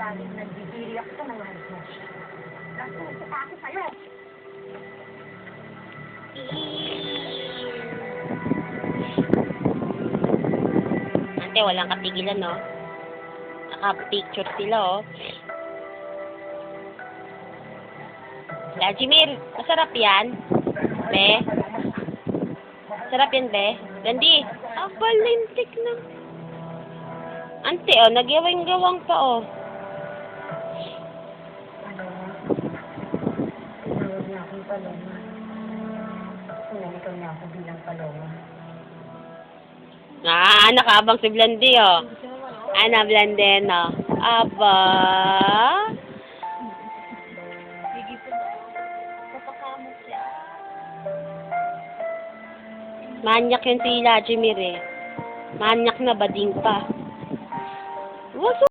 laging nagdidiri ako sa mga mo. Nagtuto pa ako sa'yo. Ante, walang katigilan, no? Naka-picture sila, oh. Lajimir, masarap yan. Be? Sarap yan, be? Gandi. Balintik na. Ante, oh, nagyawang-gawang pa, oh. Tinawag niya akong paloma. Sinalikaw niya ako bilang paloma. Nakabang si Blondie, oh. Ana, Blondie, no? Aba. Sige po. Papakamot siya. Manyak yun si Lajimir, eh. Manyak na, bading pa.